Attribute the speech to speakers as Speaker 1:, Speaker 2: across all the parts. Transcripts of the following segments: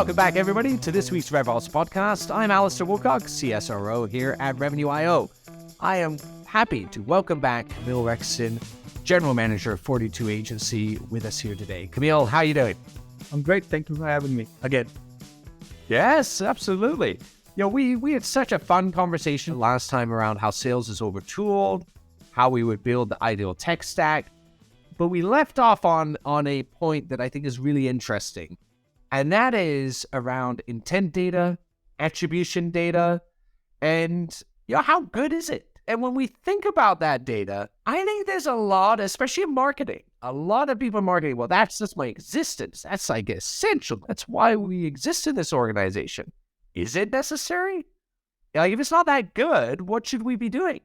Speaker 1: Welcome back, everybody, to this week's RevOps podcast. I'm Alastair Woolcock, CSRO here at Revenue.io. I am happy to welcome back Kamil Rextin, General Manager of 42 Agency, with us here today. Kamil, how are you doing?
Speaker 2: I'm great. Thank you for having me again.
Speaker 1: Yes, absolutely. You know, we had such a fun conversation last time around how sales is overtooled, how we would build the ideal tech stack, but we left off on a point that I think is really interesting. And that is around intent data, attribution data, and how good is it? And when we think about that data, I think there's a lot, especially in marketing, a lot of people in marketing, well, that's just my existence. That's like essential. That's why we exist in this organization. Is it necessary? Like, if it's not that good, what should we be doing?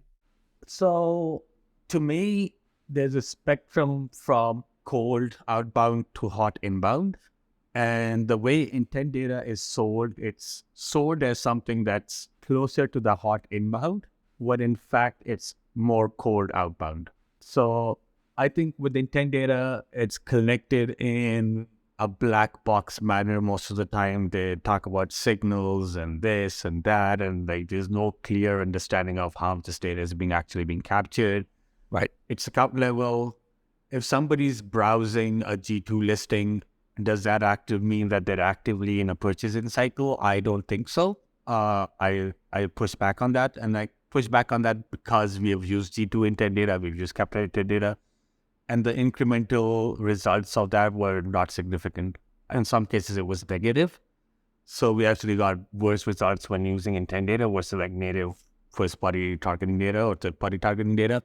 Speaker 2: So to me, there's a spectrum from cold outbound to hot inbound. And the way intent data is sold, it's sold as something that's closer to the hot inbound, when in fact it's more cold outbound. So I think with intent data, it's collected in a black box manner most of the time. They talk about signals and this and that, and like there's no clear understanding of how this data is actually being captured.
Speaker 1: Right.
Speaker 2: It's account level. If somebody's browsing a G2 listing, does that mean that they're actively in a purchasing cycle? I don't think so. I push back on that, and I push back on that because we have used G2 intent data, we've used captured data, and the incremental results of that were not significant. In some cases, it was negative. So we actually got worse results when using intent data versus like native first-party targeting data or third-party targeting data.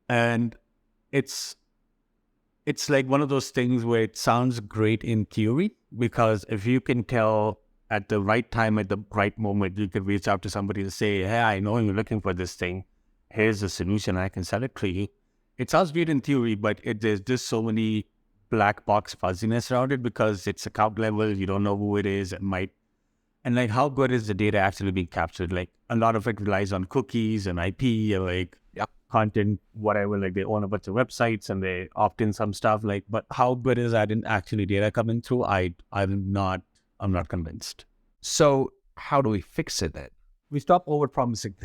Speaker 2: And it's like one of those things where it sounds great in theory, because if you can tell at the right time, at the right moment, you can reach out to somebody to say, hey, I know you're looking for this thing. Here's the solution. I can sell it to you. It sounds great in theory, but there's just so many black box fuzziness around it because it's account level. You don't know who it is. And like, how good is the data actually being captured? Like, a lot of it relies on cookies and IP and like content, whatever. Like, they own a bunch of websites and they opt in some stuff. Like, but how good is that in actually data coming through? I'm not convinced.
Speaker 1: So how do we fix it then?
Speaker 2: We stop over-promising.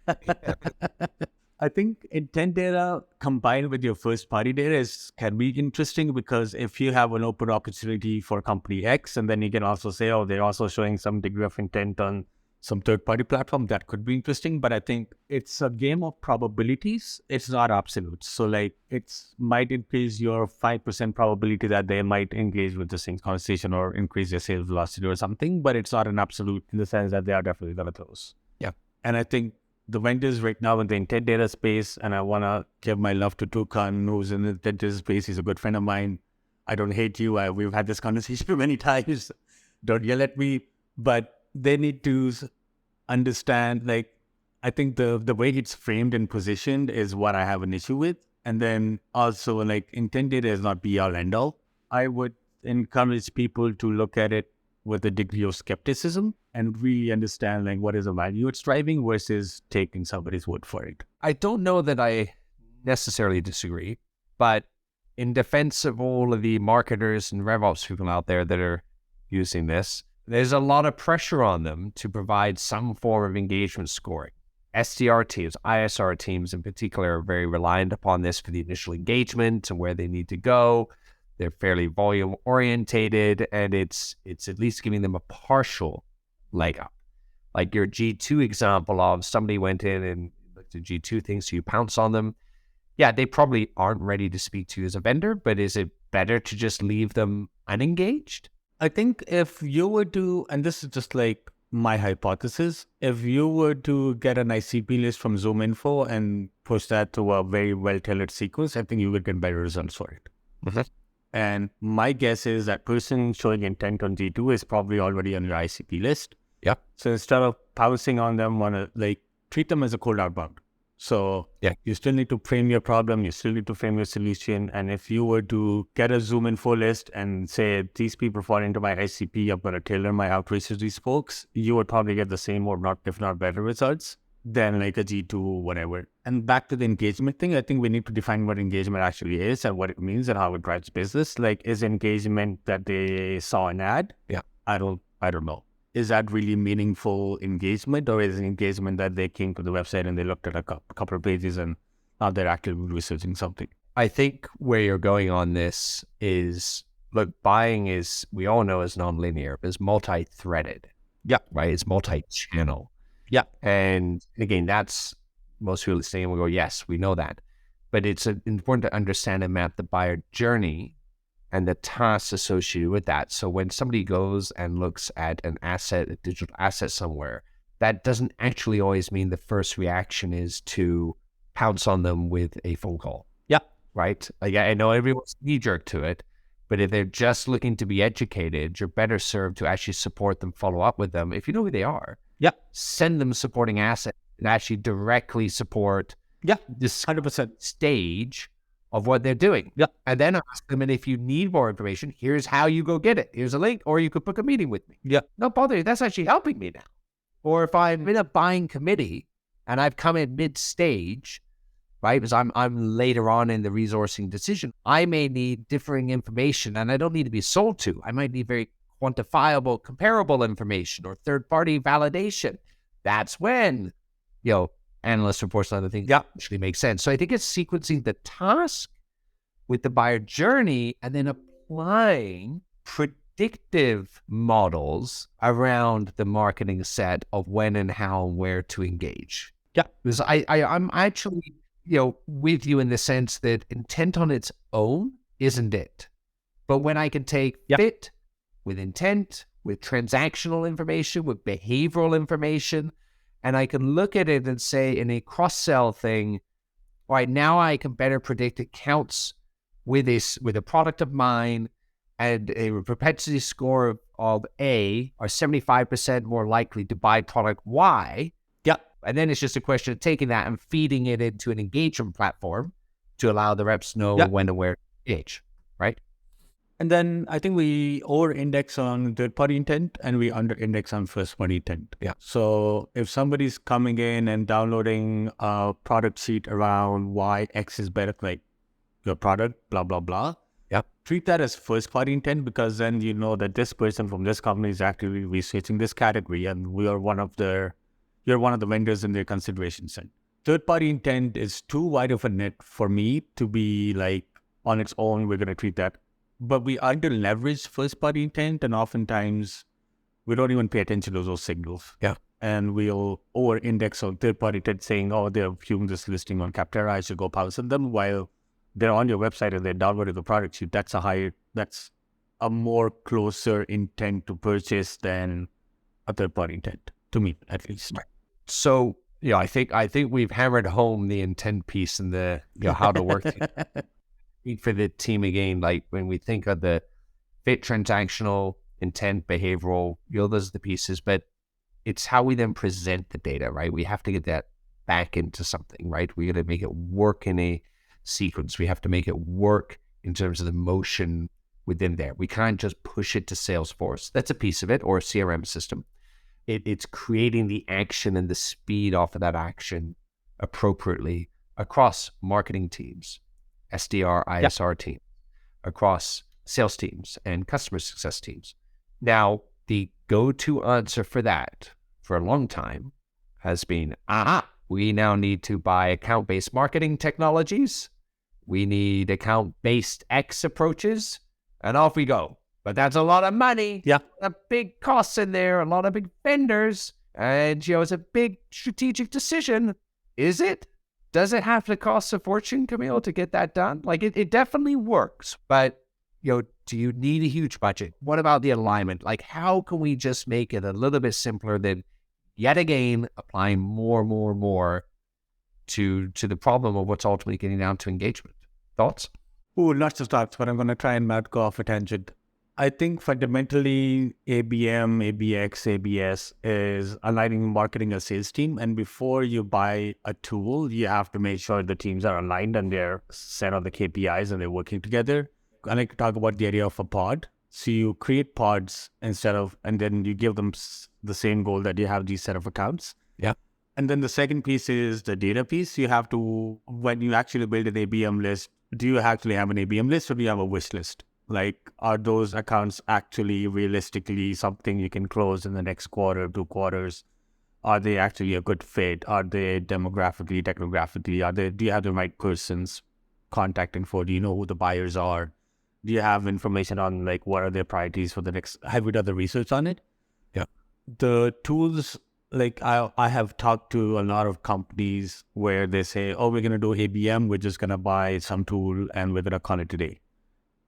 Speaker 2: I think intent data combined with your first-party data can be interesting, because if you have an open opportunity for company X, and then you can also say, oh, they're also showing some degree of intent on some third-party platform, that could be interesting. But I think it's a game of probabilities. It's not absolute. So like, it might increase your 5% probability that they might engage with the same conversation or increase their sales velocity or something, but it's not an absolute in the sense that they are definitely going to close.
Speaker 1: Yeah.
Speaker 2: And I think the vendors right now in the intent data space, and I want to give my love to Tukan, who's in the intent data space. He's a good friend of mine. I don't hate you. We've had this conversation many times. Don't yell at me. But they need to understand, like, I think the way it's framed and positioned is what I have an issue with. And then also, like, intent data is not be all end all. I would encourage people to look at it with a degree of skepticism and really understand like what is the value it's driving versus taking somebody's word for it.
Speaker 1: I don't know that I necessarily disagree, but in defense of all of the marketers and RevOps people out there that are using this, there's a lot of pressure on them to provide some form of engagement scoring. SDR teams, ISR teams in particular, are very reliant upon this for the initial engagement and where they need to go. They're fairly volume orientated, and it's at least giving them a partial leg up. Like your G2 example of somebody went in and looked at G2 things, so you pounce on them. Yeah, they probably aren't ready to speak to you as a vendor, but is it better to just leave them unengaged?
Speaker 2: I think if you were to, and this is just like my hypothesis, if you were to get an ICP list from ZoomInfo and push that to a very well-tailored sequence, I think you would get better results for it.
Speaker 1: Mm-hmm.
Speaker 2: And my guess is that person showing intent on G2 is probably already on your ICP list.
Speaker 1: Yeah.
Speaker 2: So instead of pouncing on them, treat them as a cold outbound. So
Speaker 1: yeah,
Speaker 2: you still need to frame your problem. You still need to frame your solution. And if you were to get a ZoomInfo list and say, these people fall into my ICP, I'm going to tailor my outreach to these folks, you would probably get the same or not, if not better results than like a G2 or whatever. And back to the engagement thing, I think we need to define what engagement actually is and what it means and how it drives business. Like, is engagement that they saw an ad?
Speaker 1: Yeah.
Speaker 2: I don't know. Is that really meaningful engagement, or is it engagement that they came to the website and they looked at a couple of pages and now they're actively researching something?
Speaker 1: I think where you're going on this is, look, buying is, we all know, is non-linear, but it's multi-threaded.
Speaker 2: Yeah.
Speaker 1: Right? It's multi-channel.
Speaker 2: Yeah.
Speaker 1: And again, that's, most people listening will go, yes, we know that. But it's important to understand and map the buyer journey and the tasks associated with that. So when somebody goes and looks at an asset, a digital asset somewhere, that doesn't actually always mean the first reaction is to pounce on them with a phone call.
Speaker 2: Yeah.
Speaker 1: Right? Like, I know everyone's knee-jerk to it, but if they're just looking to be educated, you're better served to actually support them, follow up with them. If you know who they are, send them supporting assets and actually directly support this
Speaker 2: 100%
Speaker 1: stage of what they're doing. And then ask them, and if you need more information, here's how you go get it. Here's a link, or you could book a meeting with me. No bother, that's actually helping me now. Or if I'm in a buying committee and I've come in mid-stage, right, because I'm later on in the resourcing decision, I may need differing information, and I don't need to be sold to. I might need very quantifiable, comparable information or third-party validation. That's when, analyst reports and other things actually make sense. So I think it's sequencing the task with the buyer journey and then applying predictive models around the marketing set of when and how and where to engage. Because I'm actually, with you in the sense that intent on its own isn't it. But when I can take fit with intent, with transactional information, with behavioral information, and I can look at it and say in a cross-sell thing, all right, now I can better predict accounts with a product of mine and a propensity score of A are 75% more likely to buy product Y. And then it's just a question of taking that and feeding it into an engagement platform to allow the reps know when and where to engage, right?
Speaker 2: And then I think we over-index on third-party intent and we under-index on first-party intent. So if somebody's coming in and downloading a product sheet around why X is better, like your product, blah, blah, blah, treat that as first-party intent, because then you know that this person from this company is actively researching this category and you're one of the vendors in their consideration set. Third-party intent is too wide of a net for me to be like, on its own, we're going to treat that. But we under-leverage first-party intent, and oftentimes we don't even pay attention to those signals. And we'll over-index on third-party intent, saying, oh, they're viewing this listing on Capterra, I should go pounce on them, while they're on your website and they're downloading the product sheet. That's a more closer intent to purchase than a third-party intent, to me, at least.
Speaker 1: So, I think we've hammered home the intent piece and the, how to work for the team again. Like when we think of the fit, transactional, intent, behavioral, those are the pieces, but it's how we then present the data, right? We have to get that back into something, right? We got to make it work in a sequence. We have to make it work in terms of the motion within there. We can't just push it to Salesforce. That's a piece of it, or a CRM system. It's creating the action and the speed off of that action appropriately across marketing teams, SDR, ISR teams, across sales teams and customer success teams. Now, the go-to answer for that for a long time has been, we now need to buy account-based marketing technologies. We need account-based X approaches, and off we go. But that's a lot of money. A big costs in there, a lot of big vendors. And, it's a big strategic decision. Is it? Does it have to cost a fortune, Kamil, to get that done? Like, it definitely works. But, do you need a huge budget? What about the alignment? Like, how can we just make it a little bit simpler than, yet again, applying more to the problem of what's ultimately getting down to engagement? Thoughts?
Speaker 2: Lots of thoughts, but I'm going to try and not go off a tangent. I think fundamentally ABM, ABX, ABS is aligning marketing and sales team. And before you buy a tool, you have to make sure the teams are aligned and they're set on the KPIs and they're working together. I like to talk about the idea of a pod. So you create pods and then you give them the same goal that you have these set of accounts. And then the second piece is the data piece. You have to, when you actually build an ABM list, do you actually have an ABM list or do you have a wish list? Like, are those accounts actually realistically something you can close in the next quarter, 2 quarters? Are they actually a good fit? Are they demographically, demographically, do you have the right persons contact info? Do you know who the buyers are? Do you have information on like what are their priorities for the next? Have you done the research on it?
Speaker 1: Yeah.
Speaker 2: The tools, like I have talked to a lot of companies where they say, oh, we're going to do ABM. We're just going to buy some tool and we're going to call it today.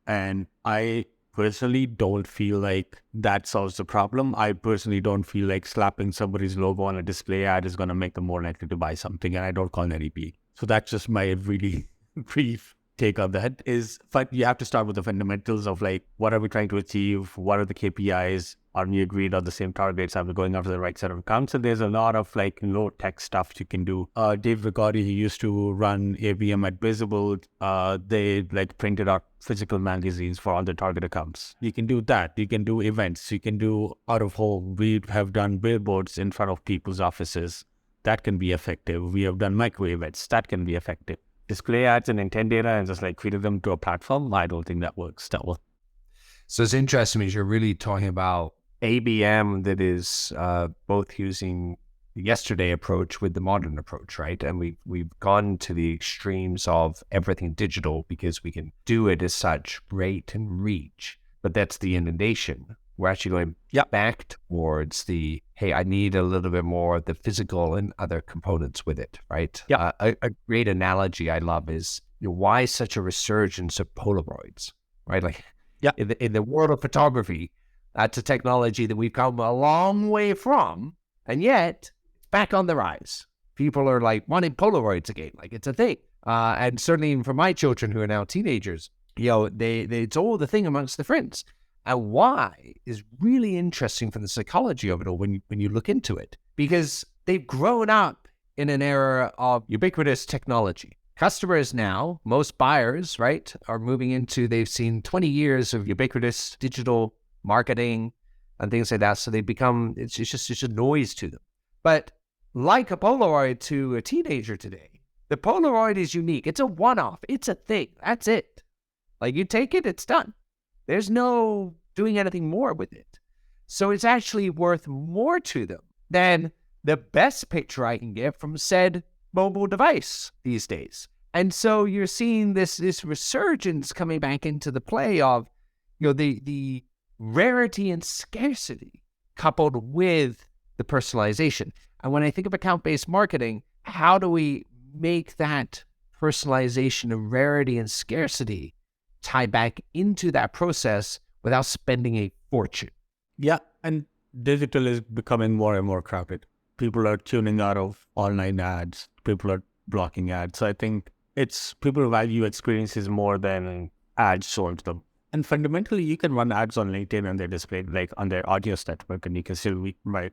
Speaker 2: And I personally don't feel like that solves the problem. I personally don't feel like slapping somebody's logo on a display ad is going to make them more likely to buy something. And I don't call it AP. So that's just my really brief take on that is, but you have to start with the fundamentals of like, what are we trying to achieve? What are the KPIs? Are we agreed on the same targets? Are we going after the right set of accounts? And there's a lot of like low tech stuff you can do. Dave Rigotti, he used to run ABM at Visible. They like printed out physical magazines for all the target accounts. You can do that. You can do events. You can do out of home. We have done billboards in front of people's offices. That can be effective. We have done micro events. That can be effective. Display ads and intent data and just like feed them to a platform, I don't think that works that well.
Speaker 1: So it's interesting because you're really talking about ABM that is both using the yesterday approach with the modern approach, right? And we've gone to the extremes of everything digital because we can do it as such, rate and reach, but that's the inundation. We're actually going back towards the, hey, I need a little bit more of the physical and other components with it, right?
Speaker 2: Yeah.
Speaker 1: A great analogy I love is, why such a resurgence of Polaroids, right? Like, in the world of photography, that's a technology that we've come a long way from, and yet back on the rise. People are like wanting Polaroids again, like it's a thing. And certainly even for my children who are now teenagers, it's all the thing amongst the friends. And why is really interesting from the psychology of it all when you look into it, because they've grown up in an era of ubiquitous technology. Customers now, most buyers, right, are moving into, they've seen 20 years of ubiquitous digital marketing and things like that. So they become, it's just a noise to them. But like a Polaroid to a teenager today, the Polaroid is unique. It's a one-off. It's a thing. That's it. Like you take it, it's done. There's no doing anything more with it. So it's actually worth more to them than the best picture I can get from said mobile device these days. And so you're seeing this resurgence coming back into the play of, the rarity and scarcity coupled with the personalization. And when I think of account-based marketing, how do we make that personalization of rarity and scarcity tie back into that process without spending a fortune?
Speaker 2: Yeah, and digital is becoming more and more crowded. People are tuning out of online ads. People are blocking ads. So I think people value experiences more than ads sold to them. And fundamentally, you can run ads on LinkedIn and they're displayed like on their audience network, and you can still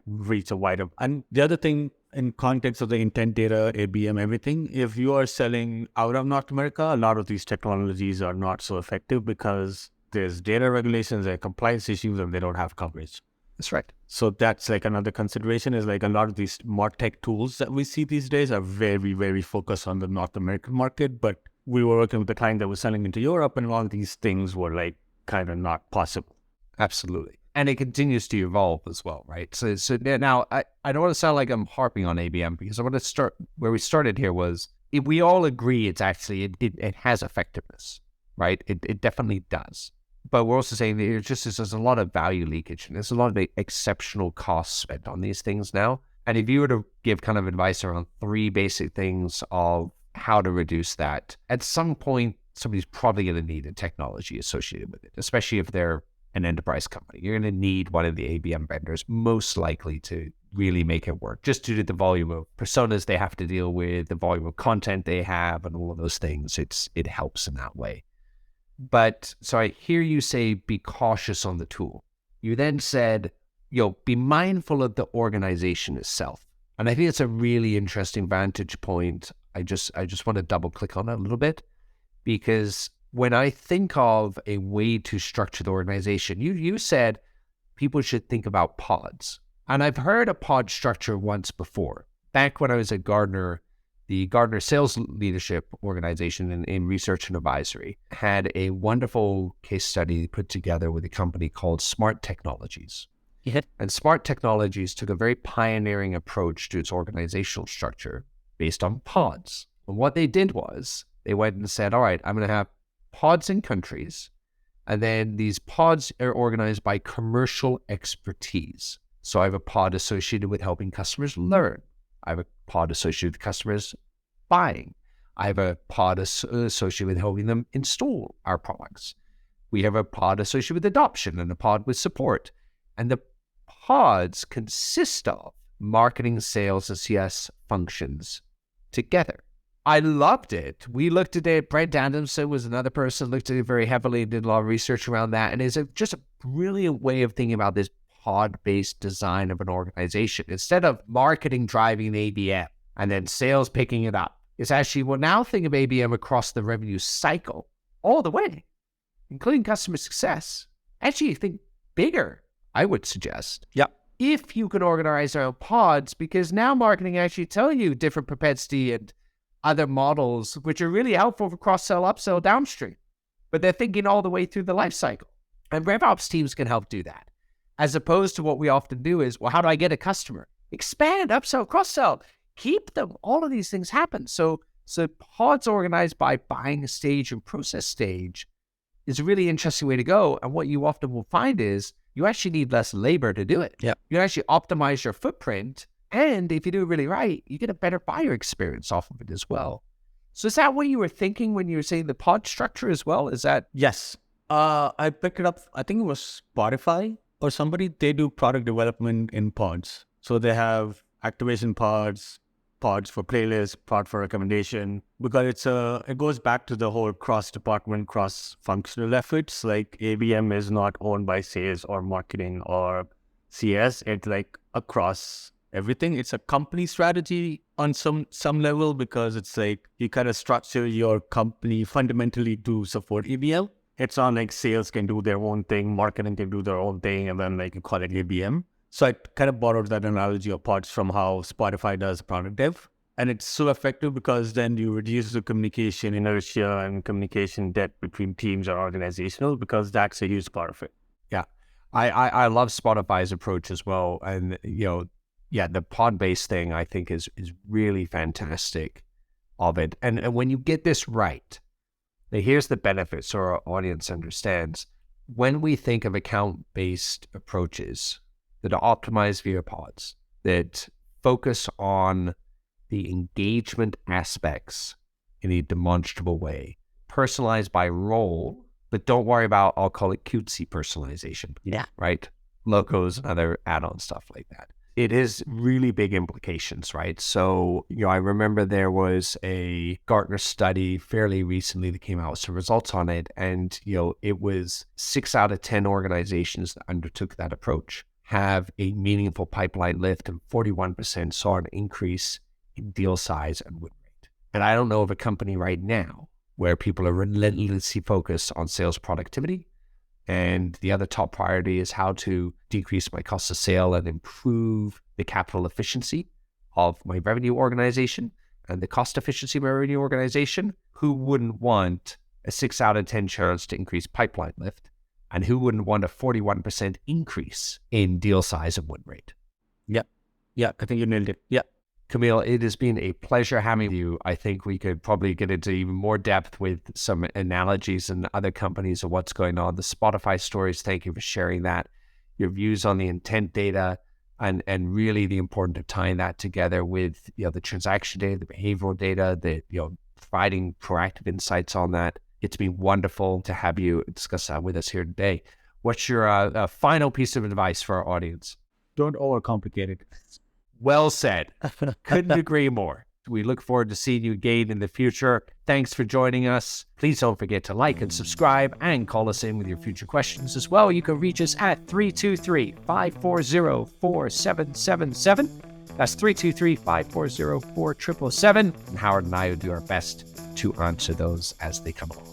Speaker 2: reach a wider. And the other thing, in context of the intent data, ABM, everything, if you are selling out of North America, a lot of these technologies are not so effective because there's data regulations and compliance issues and they don't have coverage.
Speaker 1: That's right.
Speaker 2: So that's like another consideration is like a lot of these MarTech tools that we see these days are very, very focused on the North American market. But we were working with a client that was selling into Europe, and all of these things were like kind of not possible.
Speaker 1: Absolutely. And it continues to evolve as well, right? So now I don't want to sound like I'm harping on ABM, because I want to start where we started here was, if we all agree it's actually, it has effectiveness, right? It definitely does. But we're also saying that there's a lot of value leakage, and there's a lot of exceptional costs spent on these things now. And if you were to give kind of advice around 3 basic things of how to reduce that, at some point, somebody's probably going to need a technology associated with it, especially if they're an enterprise company. You're going to need one of the ABM vendors, most likely, to really make it work, just due to the volume of personas they have to deal with, the volume of content they have, and all of those things. It helps in that way. But so I hear you say, be cautious on the tool. You then said, be mindful of the organization itself. And I think it's a really interesting vantage point. I just want to double click on that a little bit, because when I think of a way to structure the organization, you said people should think about pods. And I've heard a pod structure once before. Back when I was at Gartner, the Gartner Sales Leadership Organization in Research and Advisory, had a wonderful case study put together with a company called Smart Technologies.
Speaker 2: Yeah.
Speaker 1: And Smart Technologies took a very pioneering approach to its organizational structure based on pods. And what they did was they went and said, all right, I'm going to have pods in countries. And then these pods are organized by commercial expertise. So I have a pod associated with helping customers learn. I have a pod associated with customers buying. I have a pod associated with helping them install our products. We have a pod associated with adoption and a pod with support. And the pods consist of marketing, sales, and CS functions together. I loved it. We looked at it. Brent Adamson was another person, looked at it very heavily and did a lot of research around that. And it's just a brilliant way of thinking about this pod-based design of an organization. Instead of marketing driving the ABM and then sales picking it up, it's actually, well, now think of ABM across the revenue cycle all the way, including customer success. Actually, think bigger, I would suggest.
Speaker 2: Yeah.
Speaker 1: If you could organize around pods, because now marketing actually tell you different propensity and other models, which are really helpful for cross-sell, upsell, downstream. But they're thinking all the way through the life cycle. And RevOps teams can help do that. As opposed to what we often do is, well, how do I get a customer? Expand, upsell, cross-sell, keep them. All of these things happen. So pods organized by buying stage and process stage is a really interesting way to go. And what you often will find is you actually need less labor to do it.
Speaker 2: Yeah.
Speaker 1: You actually optimize your footprint. And if you do it really right, you get a better buyer experience off of it as well. So is that what you were thinking when you were saying the pod structure as well? Is that?
Speaker 2: Yes. I picked it up, I think it was Spotify or somebody. They do product development in pods. So they have activation pods for playlists, pod for recommendation, because it goes back to the whole cross-department, cross-functional efforts. Like ABM is not owned by sales or marketing or CS. It's like across everything. It's a company strategy on some level, because it's like you kind of structure your company fundamentally to support ABM. It's not like sales can do their own thing, marketing can do their own thing, and then like you call it ABM. So I kind of borrowed that analogy of pods from how Spotify does product dev. And it's so effective because then you reduce the communication inertia and communication debt between teams or organizational, because that's a huge part of it.
Speaker 1: Yeah. I love Spotify's approach as well. And, the pod-based thing I think is really fantastic of it. And when you get this right, now here's the benefit so our audience understands. When we think of account-based approaches that are optimized via pods, that focus on the engagement aspects in a demonstrable way, personalized by role, but don't worry about, I'll call it cutesy personalization.
Speaker 2: Yeah.
Speaker 1: Right? Logos and other add-on stuff like that. It has really big implications, right? So, I remember there was a Gartner study fairly recently that came out with some results on it. And, it was 6 out of 10 organizations that undertook that approach have a meaningful pipeline lift, and 41% saw an increase in deal size and win rate. And I don't know of a company right now where people are relentlessly focused on sales productivity, and the other top priority is how to decrease my cost of sale and improve the capital efficiency of my revenue organization and the cost efficiency of my revenue organization. Who wouldn't want a 6 out of 10 chance to increase pipeline lift? And who wouldn't want a 41% increase in deal size and win rate?
Speaker 2: Yeah. Yeah, I think you nailed it. Yeah.
Speaker 1: Kamil, it has been a pleasure having you. I think we could probably get into even more depth with some analogies and other companies of what's going on. The Spotify stories, thank you for sharing that. Your views on the intent data and really the importance of tying that together with the transaction data, the behavioral data, providing proactive insights on that. It's been wonderful to have you discuss that with us here today. What's your final piece of advice for our audience?
Speaker 2: Don't overcomplicate it.
Speaker 1: Well said. Couldn't agree more. We look forward to seeing you again in the future. Thanks for joining us. Please don't forget to like and subscribe and call us in with your future questions as well. You can reach us at 323-540-4777. That's 323-540-4777. And Howard and I will do our best to answer those as they come along.